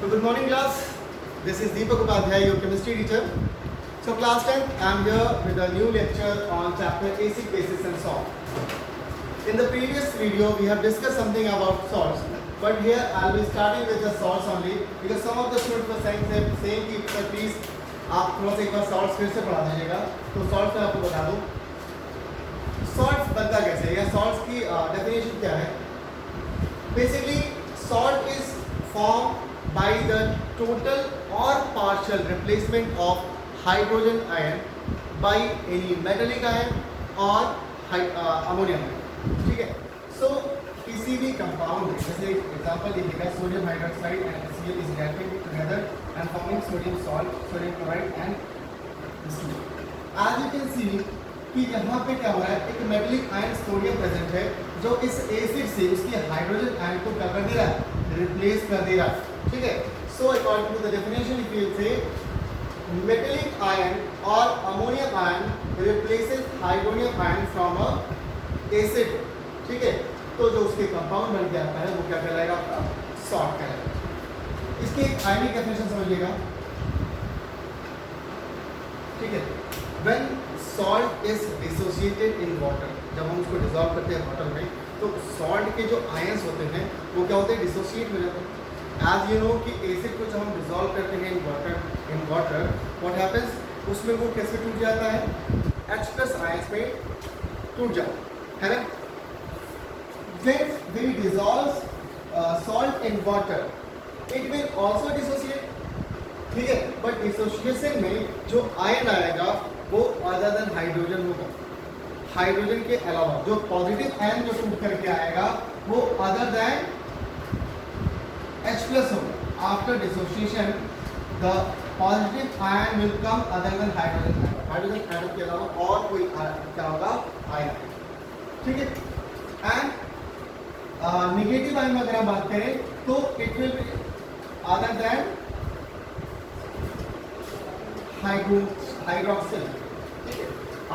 So good morning class. This is Deepak Upadhyay, your chemistry teacher. So class 10, I am here with a new lecture on chapter acid, bases and salt. In the previous video, we have discussed something about salts, but here I will be starting with the salts only because some of the students were saying कि sir please आप थोड़ा सा एक बार salts फिर से पढ़ा दीजिएगा. तो salts मैं आपको बता दूँ. Salts बनता कैसे है या salts की definition क्या है? Basically, salt is formed by the total or partial replacement of hydrogen ion by any metallic ion or ammonium ion. ठीक है. So किसी भी कंपाउंड में जैसे एग्जांपल लिखिएगा sodium hydroxide and HCl is reacting together and forming sodium salt, sodium chloride and H2O. As you can see कि यहाँ पे क्या हो रहा है, एक मेटलिक आयन सोडियम प्रेजेंट है जो इस एसिड से उसकी हाइड्रोजन आयन को क्या कर दे रहा है, रिप्लेस कर दे रहा है. ठीक है. So according to the definition if you say metallic ion और ammonium ion replaces hydronium ion from a acid. ठीक है. तो जो उसके कंपाउंड बन के आता है वो क्या कहलाएगा, आपका सॉल्ट कहलाएगा. इसकी एक आयनिक डेफिनेशन समझिएगा. ठीक है. When salt is dissociated in water, जब हम उसको डिसॉल्व करते हैं वाटर में तो सॉल्ट के जो आयंस होते हैं वो क्या होते हैं, डिसोसिएट हो जाते हैं. एज यू नो कि एसिड को जब हम डिसॉल्व करते हैं इन वाटर व्हाट हैपेंस, उसमें वो कैसे टूट जाता है, H+ आयंस में टूट जाता है ना. When we dissolve salt in water, it will also dissociate. ठीक है. बट डिसोसिएशन में जो आयन आएगा वो अदर देन हाइड्रोजन होगा. हाइड्रोजन के अलावा जो पॉजिटिव आयन जो टूट करके आएगा वो अदर देन H+ होगा. After dissociation the positive ion will come other than hydrogen. Hydrogen ion के अलावा और कोई क्या होगा, आयन. ठीक है. एंड नेगेटिव आयन में अगर हम बात करें तो it will be other than hydroxyl. ठीक है.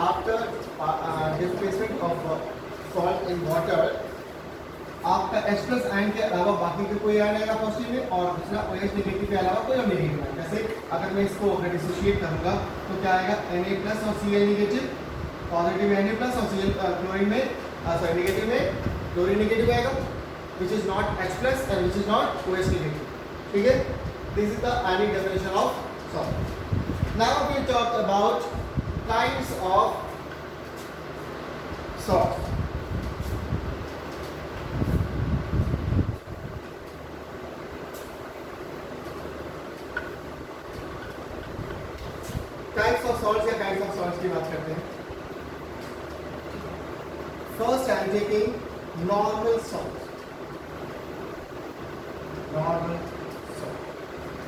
After displacement of salt in water आपका H+ आयन के अलावा बाकी के कोई आयन आएगा पॉजिटिव में और दूसरा OH नेगेटिव के अलावा कोई और नेगेटिव आयन. जैसे अगर मैं इसको अगर डिसोशिएट करूंगा तो क्या आएगा, Na+ और Cl नेगेटिव, पॉजिटिव Na+ और Cl क्लोरीन में सॉरी नेगेटिव में क्लोरीन नेगेटिव आएगा which is not H+ and which is not OH negative. ठीक है. This is the ionic definition of salt. Now we talk about kinds of salt. Types of salts या kinds of salts की बात करते हैं. First I am taking normal salts. Normal salt.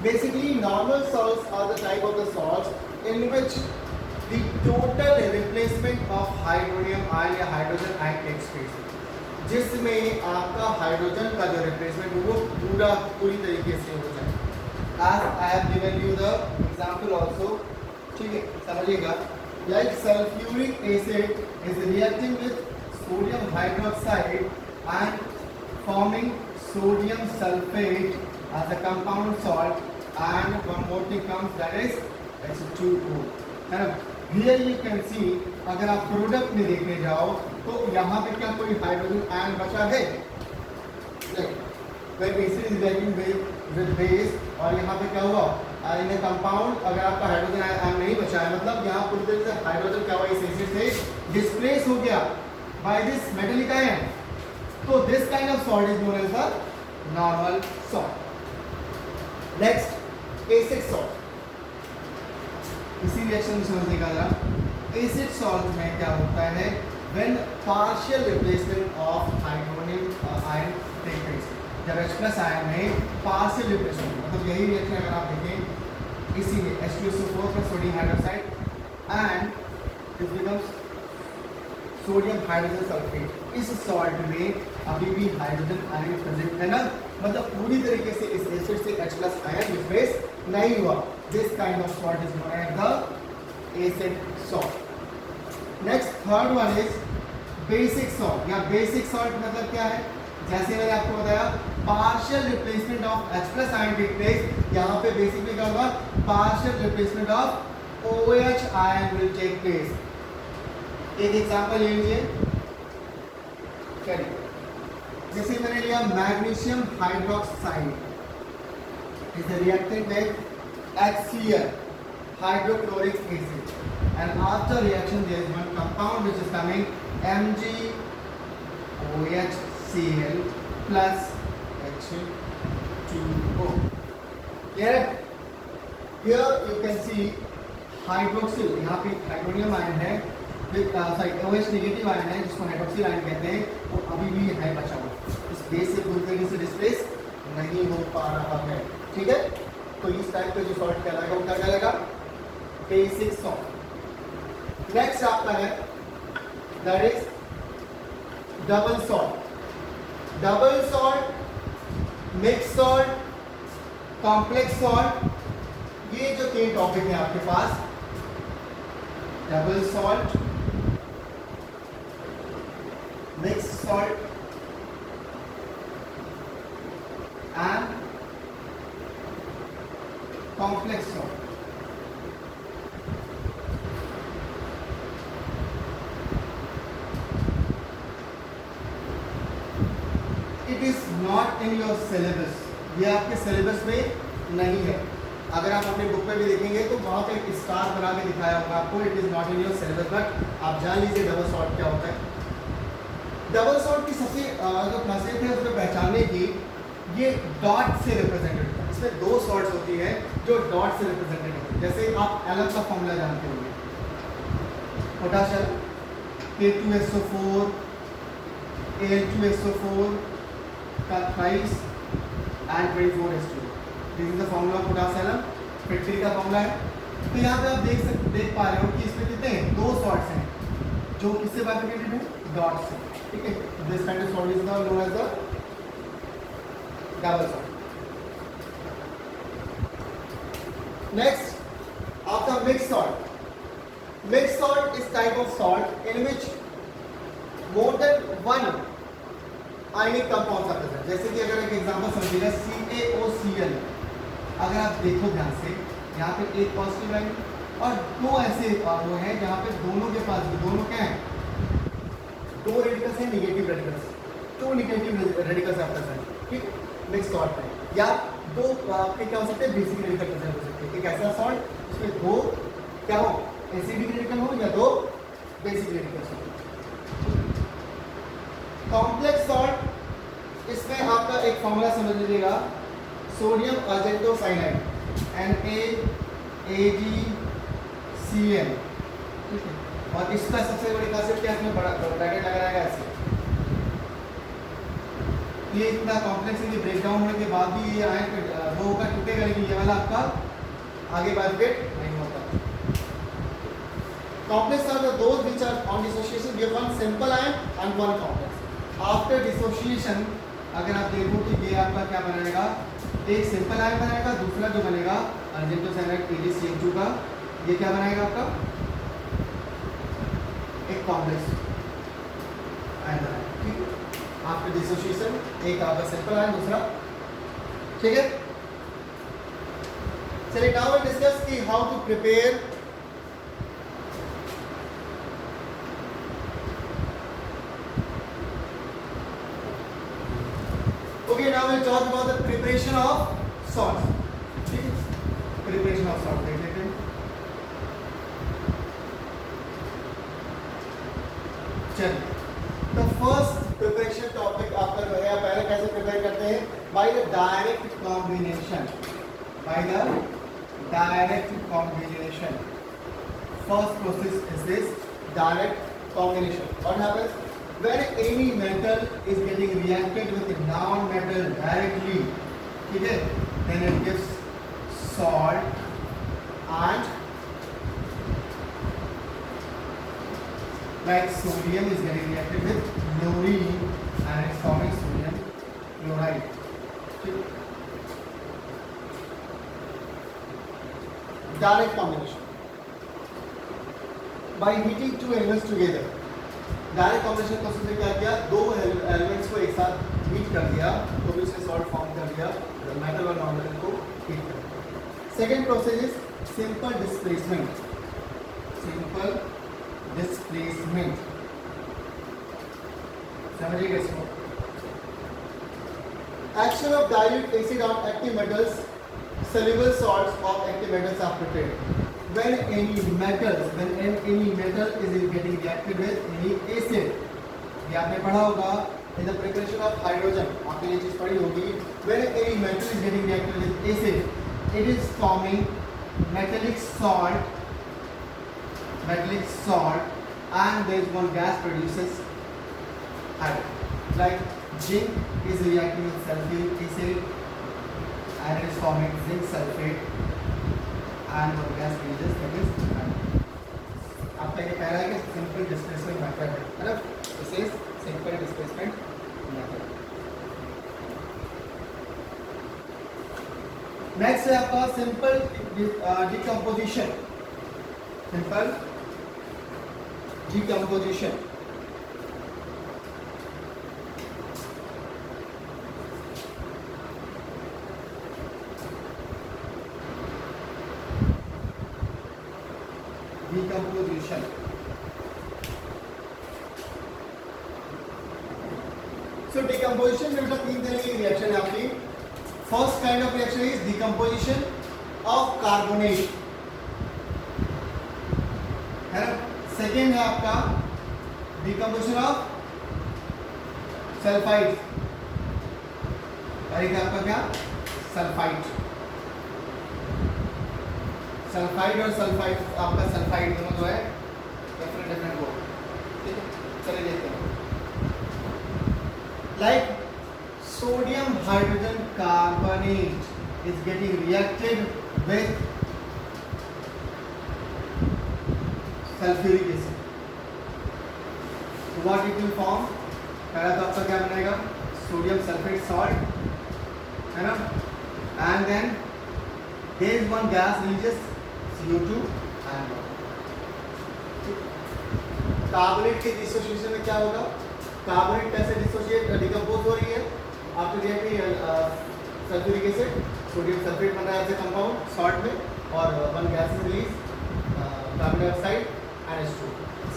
Basically, normal salts are the type of the salts in which the total replacement of hydronium ion या hydrogen ion takes place. जिसमें आपका hydrogen का जो replacement वो पूरी तरीके से हो जाए. As I have given you the example also. ठीक है. समझिएगा. Like sulfuric acid is reacting with sodium hydroxide and forming sodium sulfate as a compound salt, and one more thing comes, that is H2O. है ना. Here you can see अगर आप product में देखने जाओ तो यहाँ पे क्या कोई हाइड्रोजन आयन बचा है, नहीं. When acid is reacting with base और यहाँ पे क्या हुआ, इन ए कंपाउंड अगर आपका हाइड्रोजन आयन नहीं बचा है मतलब यहाँ पूरी तरह से हाइड्रोजन क्या हुआ, इस एसिड से डिस्प्लेस हो गया by this metallic ion. So this kind of salt is known as the normal salt. Next, acid salt. इसी रिएक्शन में समझिएगा जरा. एसिड सॉल्ट में क्या होता है, when partial replacement of hydronium ion take place. जब H+ आयन में partial replacement मतलब यही रिएक्शन अगर आप देखें इसीलिए H2SO4 plus sodium hydroxide and this becomes sodium hydrogen sulphate. इस सॉल्ट में अभी भी हाइड्रोजन आयन प्रेजेंट है ना, मतलब पूरी तरीके से इस एसिड से H+ आयन रिप्लेस नहीं हुआ. This kind of salt is known as the acid salt. Next third one is basic salt या बेसिक सॉल्ट मतलब क्या है, जैसे मैंने आपको बताया partial replacement of H plus ion take place. यहाँ पे बेसिकली क्या होगा, partial replacement of OH ion will take place. एक एग्जांपल ले लीजिए, चलिए जैसे मैंने लिया magnesium hydroxide is reacted with HCl hydrochloric acid, and after reaction there is one compound which is coming MgOHCl plus H2O. Clear? Here you can see hydroxyl, यहाँ पे hydronium ion है, OH नेगेटिव आयन है जिसको hydroxyl ion कहते हैं, वो अभी भी है बचा हुआ, इस बेस से पूरी तरीके से डिस्प्लेस नहीं हो पा रहा है। ठीक है, तो इस टाइप का जो सॉल्ट कहलाएगा वो क्या कहलाएगा, बेसिक सॉल्ट। नेक्स्ट आपका है that is double salt. Double salt, mix salt, complex salt, ये जो तीन टॉपिक है आपके पास, double salt, mix salt and complex salt. It is not in your syllabus, ये आपके सिलेबस में नहीं है। अगर आप अपने बुक में भी देखेंगे तो वहां पे एक स्टार बना के दिखाया होगा आपको, it is not in your syllabus, but आप जान लीजिए डबल सॉल्ट क्या होता है। डबल सॉल्ट की सबसे जो खासियत है उसमें पहचानने की, ये डॉट से रिप्रेजेंटेड होता है। इसमें दो सॉल्ट्स होती है जो डॉट से रिप्रेजेंटेड होती है। जैसे आप एलम का फॉर्मूला जानते होंगे, पोटाशियम K2SO4 Al2SO4 का thrice and 24H2। This is the formula of potassium, फिर का फॉर्मूला है। तो यहाँ पे आप देख पा रहे हो कि इसमें कितने हैं, दो सॉल्ट्स हैं जो किससे बाइफरकेटेड है, डॉट से। ठीक है, this kind of salt is known as the double salt. Next आपका mix salt. Mix salt is type of salt in which more than one ionic compounds are present. जैसे कि अगर एक एग्जांपल समझिएगा CaOCl, अगर आप देखो ध्यान से, यहाँ पे एक पॉजिटिव लाइन और दो ऐसे वो हैं जहाँ पे दोनों के पास भी दोनों क्या हैं, दो रेडिकल्स हैं, नेगेटिव रेडिकल्स, दो नेगेटिव रेडिकल्स आप प्रेजेंट। ठीक, मिक्स सॉल्ट में या दो आपके क्या हो सकते हैं, बेसिक रेडिकल प्रेजेंट हो सकते हैं। एक ऐसा सॉल्ट जिसमें दो क्या हो, एसिडिक रेडिकल हो या दो बेसिक रेडिकल्स हो। कॉम्प्लेक्स सॉल्ट, इसमें आपका एक फॉर्मूला समझ लीजिएगा, सोडियम अर्जेंटोसाइनाइड NaAgCl। ठीक है, और इसका सबसे बड़ी खासियत क्या है, इसमें बड़ा ब्रैकेट लगा रहेगा ऐसे। ये इतना कॉम्प्लेक्स है कि ब्रेकडाउन होने के बाद भी ये आयन वो होगा, टूटेगा, लेकिन ये वाला आपका आगे बाइफरकेट नहीं होता। Complex are the those which are on dissociation give one simple ion and one complex. After dissociation, अगर आप देखो कि ये आपका क्या बनाएगा, एक सिंपल आयन बनाएगा, दूसरा जो बनेगा अर्जेंटोसाइनाइड AgCl2 का, ये क्या बनाएगा आपका, एक कॉम्प्लेक्स आयन बनाएगा। ठीक है, आफ्टर डिसोसिएशन एक आपका सिंपल आयन, दूसरा। ठीक है, चलिए नाउ वी डिस्कस कि how to prepare Okay, now we'll talk about the preparation of salts. Preparation of salt. देख लेते हैं। चलिए, the first preparation topic आपका जो है, पहले कैसे प्रिपेयर करते हैं, by the direct combination. By the direct combination. First process is this direct combination. What happens? When any metal is getting reacted with a non-metal directly, ठीक है, then it gives salt and like sodium is getting reacted with chlorine and it's forming sodium chloride. Direct combination. By heating two elements together. Direct combination process में क्या किया, दो elements को एक साथ heat कर दिया तो भी उसने सॉल्ट फॉर्मूला को हीट करेंगे। Second process is simple displacement. Simple displacement समझिएगा इसको। Action of dilute acid on active metals, soluble salts of active metals are prepared. When any metal is getting reacted with any acid, ये आपने पढ़ा होगा in the preparation of hydrogen, आपने ये चीज पढ़ी होगी। When any metal is getting reacted with acid, it is forming metallic salt, and there is one gas produces hydrogen. Like zinc is reacting with sulfuric acid and it is forming zinc sulfate and one gas releases that is hydrogen. आपका ये पहला है कि simple displacement method है ना, this is simple displacement method. Next है आपका simple decomposition. Simple decomposition decomposition. So decomposition में मतलब 3 तरह की रिएक्शन है आपकी। First kind of reaction is decomposition of carbonate, है ना। सेकेंड है आपका decomposition of सल्फाइड, और एक आपका क्या सल्फाइड। सल्फाइड और सल्फाइड आपका सल्फाइड दोनों जो है डिफरेंट हो, ठीक है। चलिए देखते हैं। Like sodium hydrogen carbonate is getting reacted with sulphuric acid, तो व्हाट इट विल फॉर्म, पहला तो आपका क्या बनेगा सोडियम सल्फेट सॉल्ट, है ना, and then there is one gas releases CO2 and water। Carbonate के डिसोसिएशन में क्या होगा, कार्बोनेट कैसे डिसोसिएट डिकम्पोज हो रही है आपके react sulphuric acid, sodium sulphate बन रहा है एज ए कंपाउंड सॉल्ट में, और one gas release carbon dioxide NH2।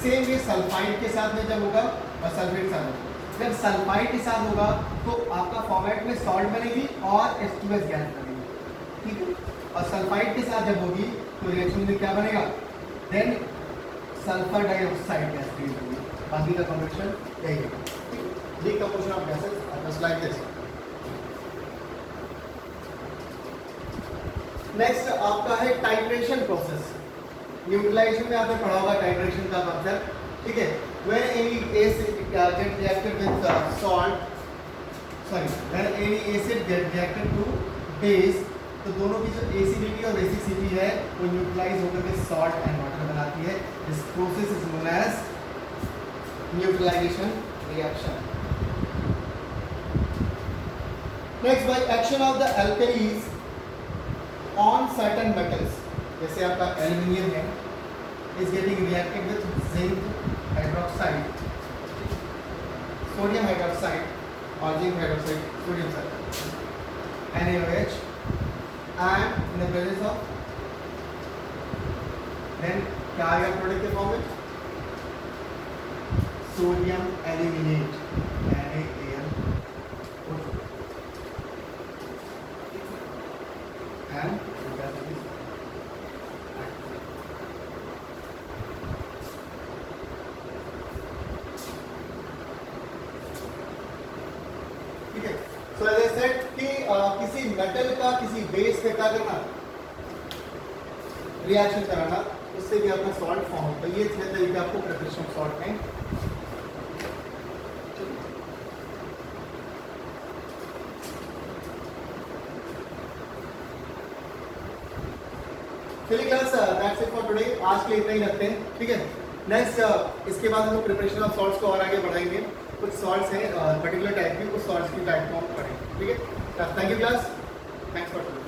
Same ये सल्फाइड के साथ में जब होगा और सल्फेट साथ में, जब सल्फाइड के साथ होगा तो आपका फॉर्मेट में सॉल्ट बनेगी और H2S गैस बनेगी, ठीक है। और सल्फाइड के साथ जब होगी तो रिएक्शन में क्या बनेगा, then sulphur dioxide gas create होगी। बाकी का कॉम्बिनेशन यही है, decomposition of gases just like this. Next आपका है टाइट्रेशन प्रोसेस। न्यूट्रलाइजेशन में आपने पढ़ा होगा टाइट्रेशन का कॉन्सेप्ट, ठीक है। When any acid get reacted with salt, sorry when any acid get reacted to base, तो दोनों की जो एसिडिटी और बेसिसिटी है वो न्यूट्रलाइज होकर के सॉल्ट एंड वाटर बनाती है। This process is known as neutralisation reaction. Next by action of the alkalies on certain metals, जैसे आपका एल्यूमिनियम है is getting reacted with zinc hydroxide, sodium hydroxide और zinc hydroxide, sodium sulphate NaOH, and in the presence of then क्या आएगा product के form में, sodium aluminate NaAlO, and ठीक है। सो एज आई सेड कि किसी मेटल का किसी बेस पे क्या करना, रिएक्शन कराना, उससे भी अपना सॉल्ट फॉर्म होता है। ये 6 तरीके आपको प्रिपरेशन सॉल्ट में। चलिए class that's it for today, आज के लिए इतना ही रखते हैं, ठीक है। नेक्स्ट इसके बाद हम लोग प्रिपरेशन ऑफ सॉल्ट्स को और आगे बढ़ाएंगे। कुछ सॉल्ट्स हैं पर्टिकुलर टाइप के, कुछ सॉल्ट्स की टाइप को हम पढ़ेंगे, ठीक है। Thank you class, thanks for today.